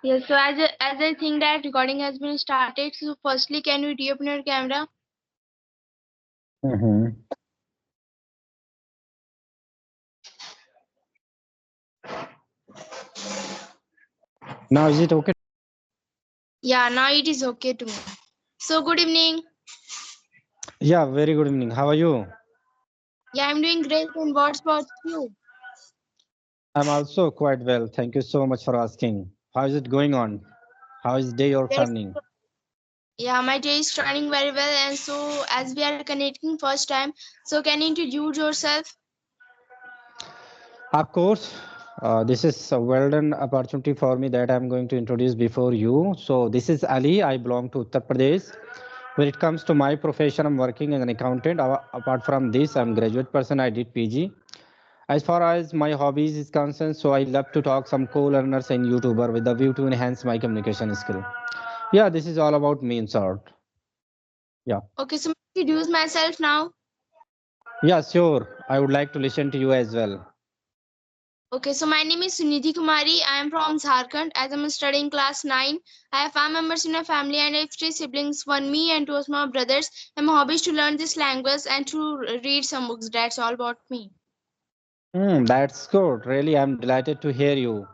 Yes, so as I think that recording has been started, so firstly, can you reopen your camera? Mm-hmm. Now is it okay? Yeah, now it is okay to me. So good evening. Yeah, very good evening. How are you? Yeah, I'm doing great. And what's about you? I'm also quite well. Thank you so much for asking. How is it going on? How is day or Yes. family? Yeah, my day is running very well. And so as we are connecting first time, so can you introduce yourself? Of course, this is a well done opportunity for me that I'm going to introduce before you. So this is Ali. I belong to Uttar Pradesh. When it comes to my profession, I'm working as an accountant. Apart from this, I'm graduate person. I did PG. As far as my hobbies is concerned, so I love to talk some co-learners and YouTuber with the view to enhance my communication skill. Yeah, this is all about me in short. Yeah. Okay, so introduce myself now. Yeah, sure. I would like to listen to you as well. Okay, so my name is Sunidhi Kumari. I am from Jharkhand. As I'm studying class 9, I have 5 members in my family and I have 3 siblings, one me and two of my brothers. And my hobby is to learn this language and to read some books. That's all about me. That's good. Really, I'm delighted to hear you.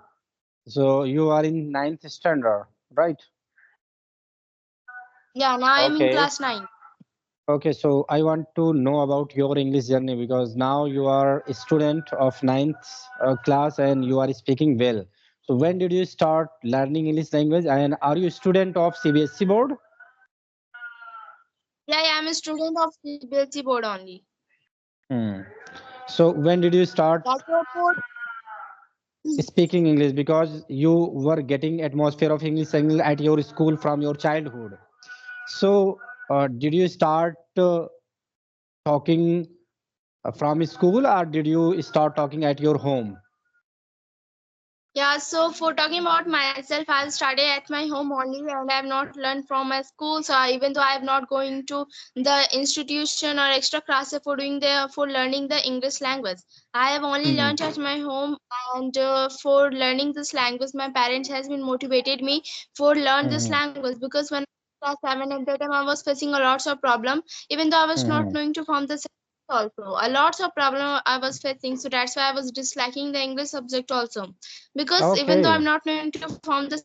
So you are in ninth standard, right? Yeah, now I'm in Okay. class 9. Okay, so I want to know about your English journey because now you are a student of ninth class and you are speaking well. So when did you start learning English language and are you a student of CBSE board? Yeah, I'm a student of CBSE board only. Hmm. So when did you start That's your board. speaking English because you were getting atmosphere of English at your school from your childhood. So did you start talking from school or did you start talking at your home? Yeah, so for talking about myself, I started at my home only and I have not learned from my school. So even though I have not going to the institution or extra classes for doing for learning the English language, I have only Hmm. learned at my home. And for learning this language, my parents has been motivated me for learn this Hmm. language because when I was class 7 at that time I was facing a lots of problem. Even though I was not Hmm. knowing to form the also a lots of problem I was facing. So that's why I was disliking the English subject also because even though Okay. I'm not knowing to form the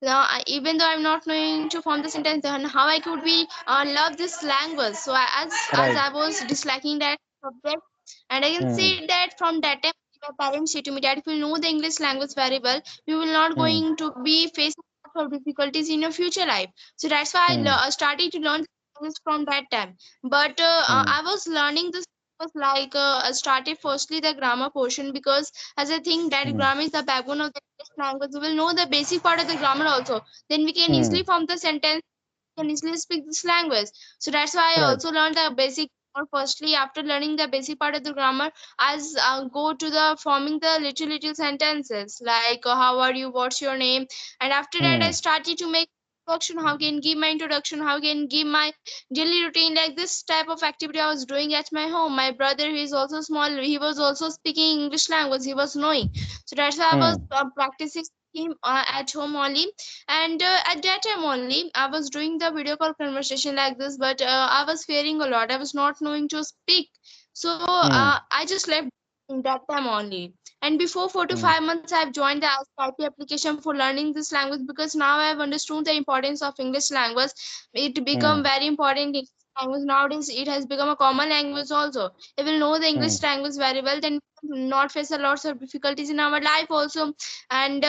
now even though I'm not knowing to form the sentence, then how I could be love this language. So as Right. I was disliking that subject, and I can Hmm. see that from that time my parents say to me that if you know the English language very well, you will not Hmm. going to be facing lots of difficulties in your future life. So that's why Hmm. started to learn English from that time. But Hmm. I was learning this was like I started firstly the grammar portion because as I think that Hmm. grammar is the backbone of the English language. We will know the basic part of the grammar also. Then we can Hmm. easily form the sentence, can easily speak this language. So that's why I Right. also learned the basic grammar firstly. After learning the basic part of the grammar, as go to the forming the little sentences like how are you, what's your name, and after that I Hmm. started to make introduction, how can give my introduction, how can give my daily routine. Like this type of activity I was doing at my home. My brother, who is also small, he was also speaking English language, he was knowing. So that's why I was Hmm. practicing him at home only. And at that time only I was doing the video call conversation like this, but I was fearing a lot, I was not knowing to speak. So Hmm. I just left in that time only. And before four to Hmm. five months I've joined the Skype application for learning this language because now I've understood the importance of English language. It become Hmm. very important in language nowadays. It has become a common language also. If we know the Hmm. English language very well, then we will not face a lots of difficulties in our life also. And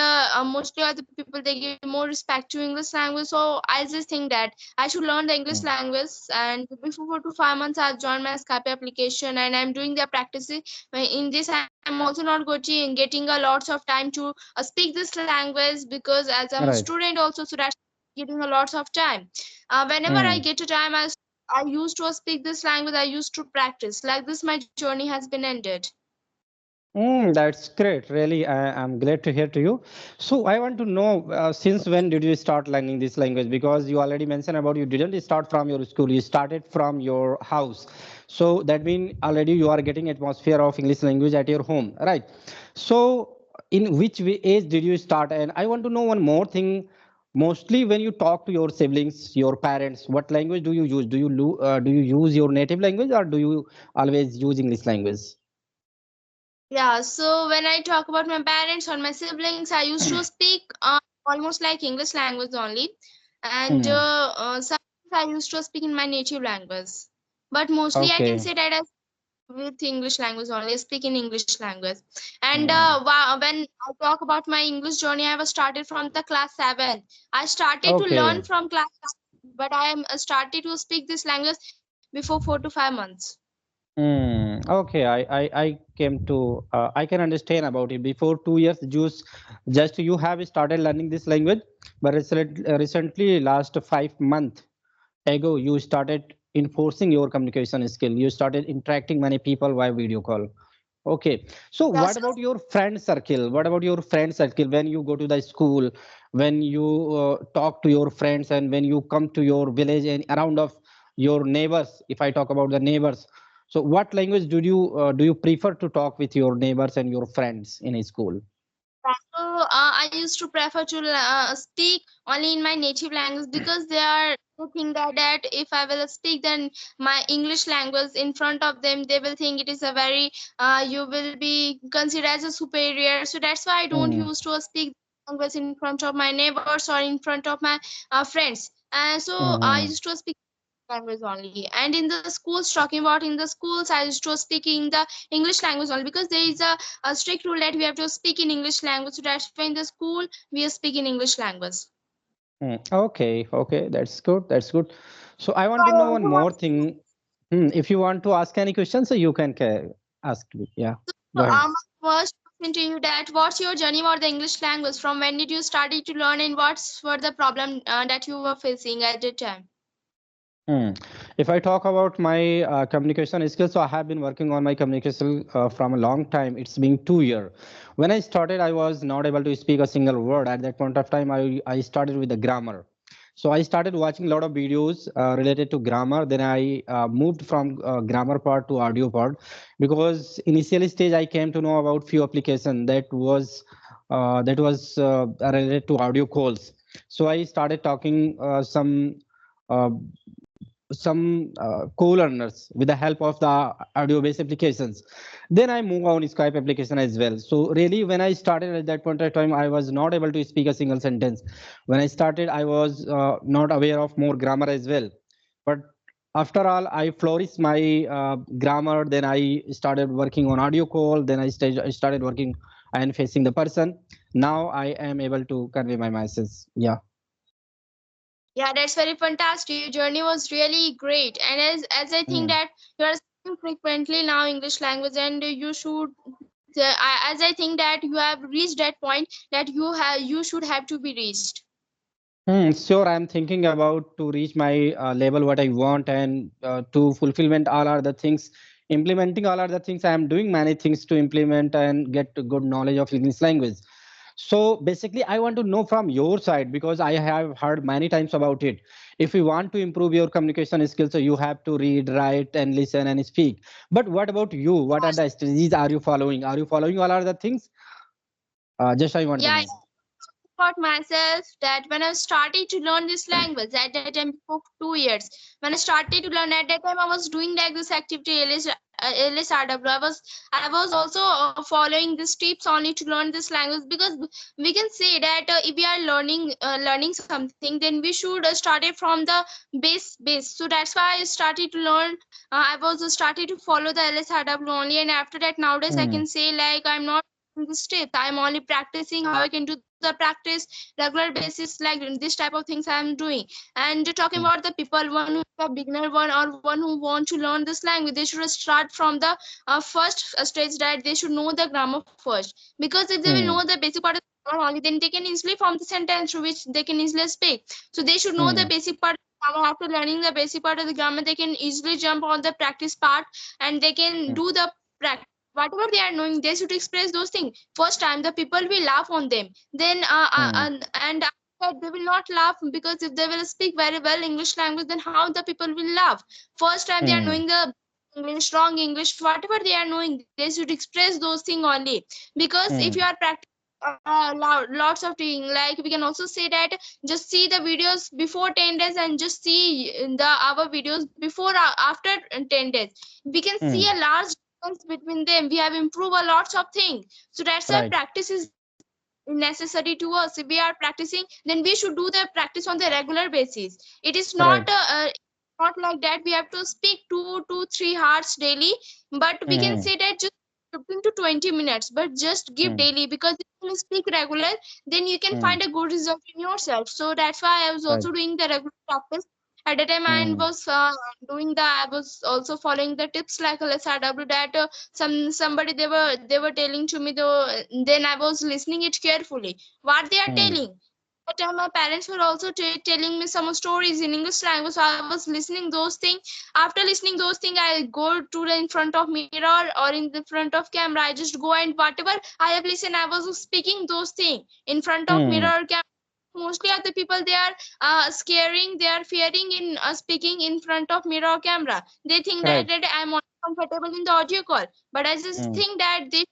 mostly other people they give more respect to English language. So I just think that I should learn the English Hmm. language. And before 4 to 5 months I've joined my Skype application and I'm doing the practicing. In this I'm also not getting a lots of time to speak this language because as I'm a Right. student also, so that's getting a lots of time. Whenever I Hmm. get a time, I used to speak this language, I used to practice like this. My journey has been ended. That's great. Really, I'm glad to hear to you. So I want to know since when did you start learning this language? Because you already mentioned about you didn't start from your school, you started from your house. So that means already you are getting atmosphere of English language at your home, right? So in which age did you start? And I want to know one more thing. Mostly when you talk to your siblings, your parents, what language do you use? Do you use your native language, or do you always use English language? Yeah, so when I talk about my parents or my siblings, I used to speak almost like English language only, and Hmm. sometimes I used to speak in my native language. But mostly, I can Okay. say that I with English language only, speak in English language. And Hmm. when I talk about my English journey, I was started from the class 7. I started to learn Okay. from class 7, but I am started to speak this language before 4 to 5 months. Hmm. Okay. I came to I can understand about it. Before 2 years, just you have started learning this language, but recently, last 5 months ago, you started enforcing your communication skill. You started interacting many people via video call. Okay. So Yeah, what so about your friend circle? What about your friend circle when you go to the school, when you talk to your friends, and when you come to your village and around of your neighbors? If I talk about the neighbors, so what language do you prefer to talk with your neighbors and your friends in a school? I used to prefer to speak only in my native language because they think that if I will speak then my English language in front of them, they will think it is a very you will be considered as a superior. So that's why I don't Hmm. use to speak language in front of my neighbors or in front of my friends. So I Hmm. used to speak language only. And in the schools, talking about in the schools, I used to speak in the English language only because there is a strict rule that we have to speak in English language. So that's why in the school we speak in English language. Okay. Okay. That's good. That's good. So I So want to I know one also more want thing. If you want to ask any questions, so you can ask me. Yeah. Go to ahead. my first question to you that what's your journey about the English language? From when did you study to learn and what's were the problem that you were facing at the time? Hmm. If I talk about my communication skills, so I have been working on my communication from a long time. It's been 2 years. When I started, I was not able to speak a single word. At that point of time, I started with the grammar. So I started watching a lot of videos related to grammar. Then I moved from grammar part to audio part because initially stage I came to know about few application that was related to audio calls. So I started talking uh, some co-learners with the help of the audio based applications. Then I move on Skype application as well. So really when I started at that point of time, I was not able to speak a single sentence. When I started, I was not aware of more grammar as well. But after all, I flourished my grammar. Then I started working on audio call. Then I started working and facing the person. Now I am able to convey my message. Yeah. Yeah, that's very fantastic. Your journey was really great. And as I think Hmm. that you are speaking frequently now English language, and you should, as I think that you have reached that point that you should have to be reached. Sure, I'm thinking about to reach my level what I want, and to fulfillment all are the things, implementing all are the things. I am doing many things to implement and get a good knowledge of English language. So basically, I want to know from your side because I have heard many times about it. If you want to improve your communication skills, so you have to read, write, and listen and speak. But what about you? What are the strategies are you following? Are you following all are the things? Just I want to Yeah, know. about myself that when I started to learn this language at that time for 2 years, when I started to learn at that time, I was doing like this activity LSRW. I was also following these tips only to learn this language because we can say that if we are learning something, then we should start it from the base. So that's why I started to learn. I was started to follow the LSRW only, and after that nowadays I Hmm. can say like I'm not this tip. I'm only practicing how I can do the practice regular basis, like this type of things I'm doing. And talking Hmm. about the people, one who is a beginner one or one who want to learn this language, they should start from the first stage that they should know the grammar first. Because if they will know Hmm. the basic part of the grammar only, then they can easily form the sentence through which they can easily speak. So they should know the Hmm. basic part of the grammar. After learning the basic part of the grammar, they can easily jump on the practice part and they can Hmm. do the practice whatever they are knowing. They should express those things first time. The people will laugh on them, then Hmm. and after that they will not laugh, because if they will speak very well English language, then how the people will laugh? First time they are Hmm. knowing the English, strong English, whatever they are knowing, they should express those things only. Because if you Hmm. are practicing lots of things. Like we can also say that just see the videos before 10 days and just see the our videos before after 10 days. We can see Hmm. a large difference between them. We have improved a lots of things. So that's why Right. practice is necessary to us. If we are practicing, then we should do the practice on the regular basis. It is not Right. not like that we have to speak 2 to 3 hours daily, but we can Hmm. say that just 15 to 20 minutes, but just give Hmm. daily, because if you speak regular, then you can Hmm. find a good result in yourself. So that's why I was Right. also doing the regular practice. At the time I Hmm. was I was also following the tips like LSRW, that somebody they were telling to me though. Then I was listening it carefully what they are Hmm. telling. That time my parents were also telling me some stories in English language, so I was listening those things. After listening those things, I go to the in front of mirror or in the front of camera. I just go and whatever I have listened, I was speaking those things in front of Hmm. mirror camera. Mostly other people, they are scaring, they are fearing in speaking in front of mirror or camera. They think Right. that I'm not comfortable in the audio call, but I just Hmm. think that they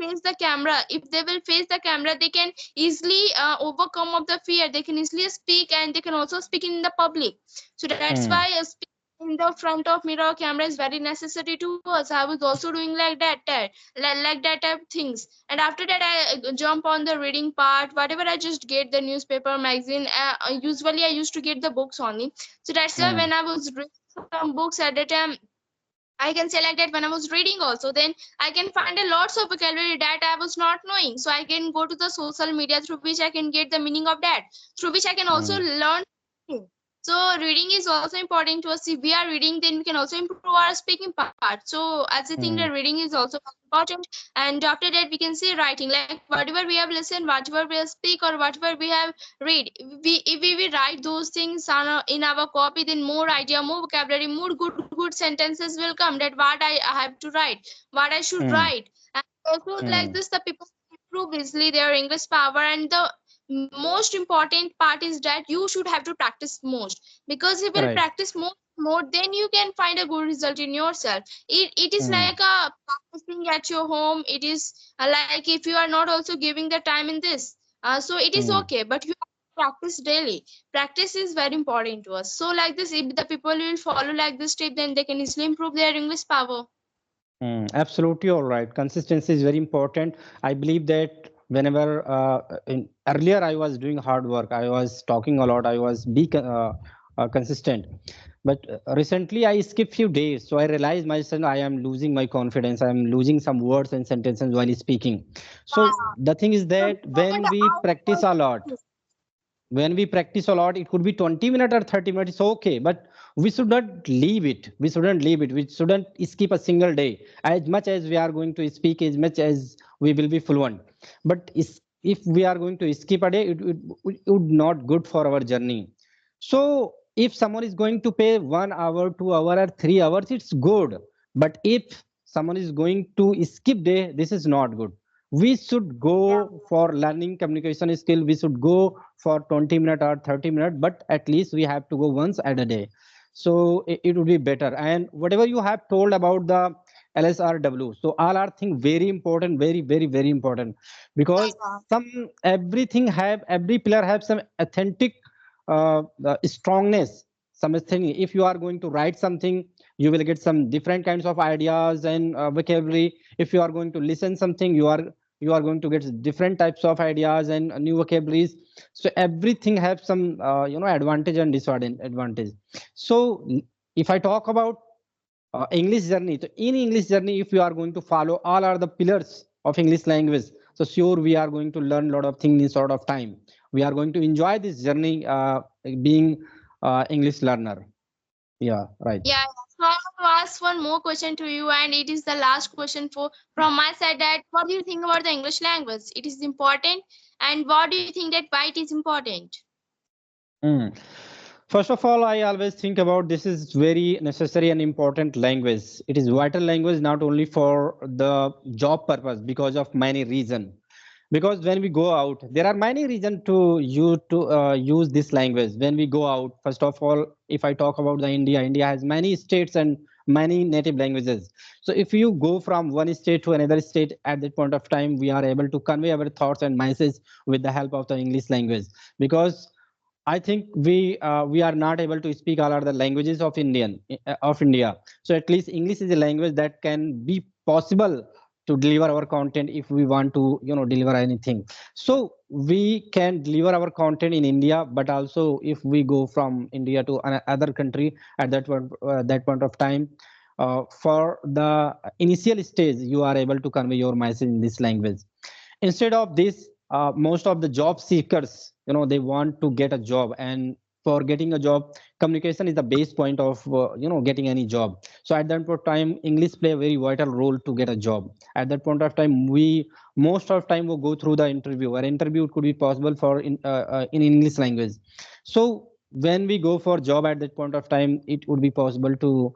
face the camera. If they will face the camera, they can easily overcome of the fear. They can easily speak, and they can also speak in the public. So that's Hmm. why speaking in the front of mirror camera is very necessary to us. I was also doing like like that type things. And after that I jump on the reading part. Whatever I just get the newspaper magazine, usually I used to get the books only. So that's why Hmm. when I was reading some books at the time, I can say like that when I was reading also, then I can find a lots of vocabulary that I was not knowing. So I can go to the social media through which I can get the meaning of that, through which I can also Hmm. learn. So reading is also important to us. If we are reading, then we can also improve our speaking part. So as I think that Hmm. reading is also important. And after that, we can say writing. Like whatever we have listened, whatever we have speak, or whatever we have read, if we write those things on in our copy, then more idea, more vocabulary, more good sentences will come. That what I have to write, what I should Hmm. write. And also like Hmm. this, the people improve easily their English power. And the most important part is that you should have to practice most, because if you will Right. practice more, then you can find a good result in yourself. It is Hmm. like a practicing at your home. It is like if you are not also giving the time in this, so it is Hmm. okay, but you have to practice daily. Practice is very important to us. So like this, if the people will follow like this tip, then they can easily improve their English power. Absolutely all right. Consistency is very important. I believe that whenever earlier I was doing hard work, I was talking a lot, I was consistent. But recently I skipped few days, so I realized myself I am losing my confidence. I am losing some words and sentences while speaking. So the thing is So that and when we practice a lot, it could be 20 minutes or 30 minutes, it's okay, but we shouldn't leave it, we shouldn't skip a single day. As much as we are going to speak, as much as we will be fluent, but if we are going to skip a day, it would not good for our journey. So if someone is going to pay 1 hour, 2 hour, or 3 hours, it's good. But if someone is going to skip day, this is not good. We should go for learning communication skill, we should go for 20 minutes or 30 minutes, but at least we have to go once at a day. So it would be better. And whatever you have told about the LSRW, so all are things very important, very very very important, because some every pillar have some authentic strongness. Something, if you are going to write something, you will get some different kinds of ideas and vocabulary. If you are going to listen something, you are going to get different types of ideas and new vocabularies. So everything have some advantage and disadvantage. So if I talk about English journey, so in English journey, if you are going to follow all are the pillars of English language, so sure we are going to learn a lot of things in sort of time. We are going to enjoy this journey, being English learner. Yeah, right. Yeah, so I want to ask one more question to you, and it is the last question for from my side. That what do you think about the English language? It is important, and what do you think that why it is important? Mm. First of all, I always think about this is very necessary and important language. It is vital language not only for the job purpose, because of many reason. Because when we go out, there are many reasons to use this language. When we go out, first of all, if I talk about the India has many states and many native languages. So if you go from one state to another state, at that point of time we are able to convey our thoughts and messages with the help of the English language. Because I think we are not able to speak all other languages of India. So at least English is a language that can be possible to deliver our content if we want to deliver anything. So we can deliver our content in India, but also if we go from India to another country at that point of time, for the initial stage you are able to convey your message in this language. Instead of this, most of the job seekers, they want to get a job, and for getting a job, communication is the base point of getting any job. So at that point of time, English play a very vital role to get a job. At that point of time, we most of time will go through the interview. An interview could be possible for in English language. So when we go for job at that point of time, it would be possible to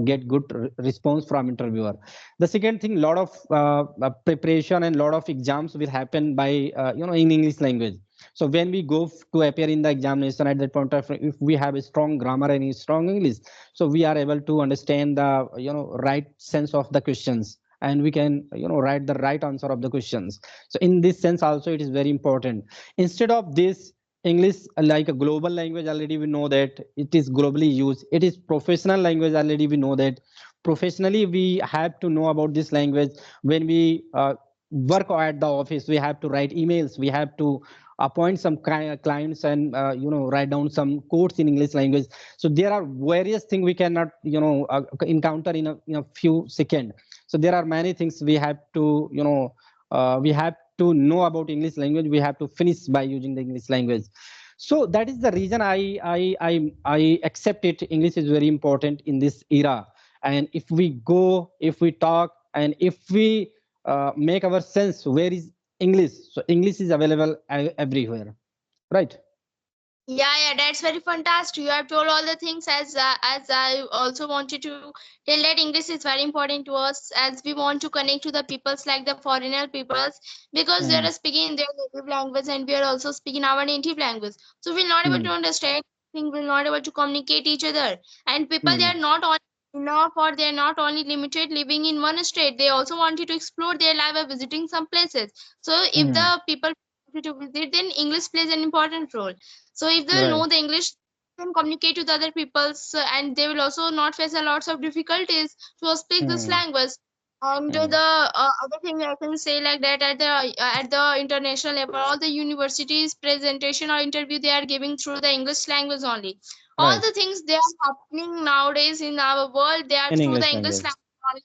get good response from interviewer. The second thing, lot of preparation and lot of exams will happen by in English language. So when we go to appear in the examination, at that point of time, if we have a strong grammar and a strong English, so we are able to understand the right sense of the questions, and we can write the right answer of the questions. So in this sense also it is very important. Instead of this, English, like a global language, already we know that it is globally used. It is professional language, already we know that professionally we have to know about this language. When we work at the office, we have to write emails, we have to appoint some clients, and write down some quotes in English language. So there are various things we cannot encounter in a few seconds. So there are many things we have to we have to know about English language. We have to finish by using the English language. So that is the reason I accept it. English is very important in this era. And if we go, if we talk, and if we make our sense, where is English? So English is available everywhere, right? Yeah, that's very fantastic. You have told all the things. As I also wanted to tell that English is very important to us, as we want to connect to the peoples like the foreigner peoples, because they Hmm. are speaking their native language and we are also speaking our native language. So we're not able to Hmm. understand things, we're not able to communicate each other. And people, they Hmm. are not only enough, or they are not only limited living in one state. They also wanted to explore their life by visiting some places. So if Hmm. the people want to visit, then English plays an important role. So if they Right. know the English, they can communicate with other peoples, and they will also not face a lots of difficulties to speak this Hmm. language. And Hmm. the other thing I can say like that, at the international level, all the universities presentation or interview, they are giving through the English language only. All Right. the things they are happening nowadays in our world, they are In through the English English language. language only.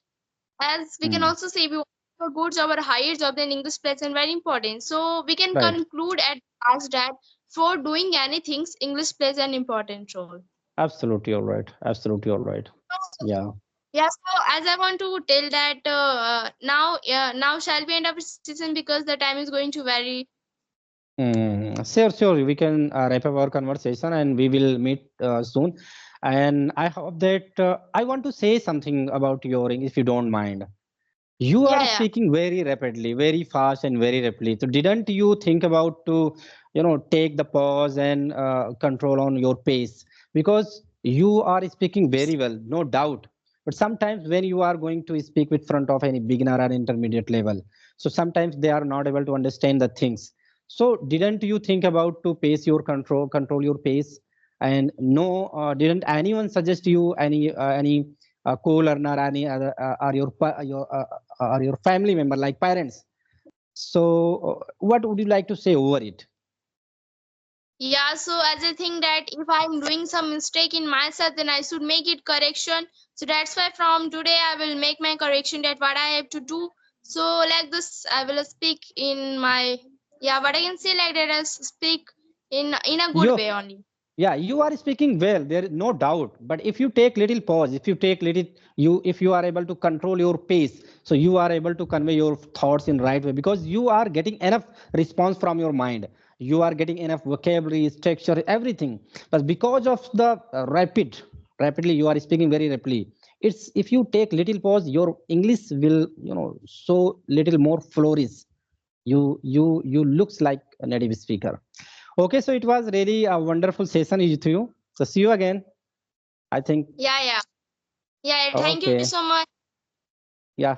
As we can Hmm. also say, we want a good job or a higher job, then English plays and very important. So we can Right. conclude at last that for doing anything, English plays an important role. Absolutely all right. Absolutely all right. Yeah. Yeah, so as I want to tell that now shall we end up session because the time is going to vary. Sure, sure. We can wrap up our conversation and we will meet soon. And I hope that I want to say something about your English, if you don't mind. You Yeah, are yeah. speaking very rapidly, very fast, and very rapidly. So, didn't you think about to, take the pause and control on your pace? Because you are speaking very well, no doubt. But sometimes when you are going to speak with front of any beginner or intermediate level, so sometimes they are not able to understand the things. So, didn't you think about to pace your control your pace? And no, didn't anyone suggest you any co-learner, any other, or your family member like parents? So what would you like to say over it? Yeah, so as I think that if I'm doing some mistake in myself, then I should make it correction. So that's why from today I will make my correction that what I have to do. So like this, I will speak in my, yeah, what I can say like that, I speak in a good You, way only. yeah, you are speaking well, there is no doubt. But if you take little pause, if you take little, if you are able to control your pace, so you are able to convey your thoughts in right way, because you are getting enough response from your mind. You are getting enough vocabulary, structure, everything. But because of the rapidly you are speaking very rapidly, it's if you take little pause, your English will so little more flourish. You looks like a native speaker. Okay, so it was really a wonderful session with you. So see you again. I think. Yeah, yeah. Yeah, thank you Okay. so much. Yeah.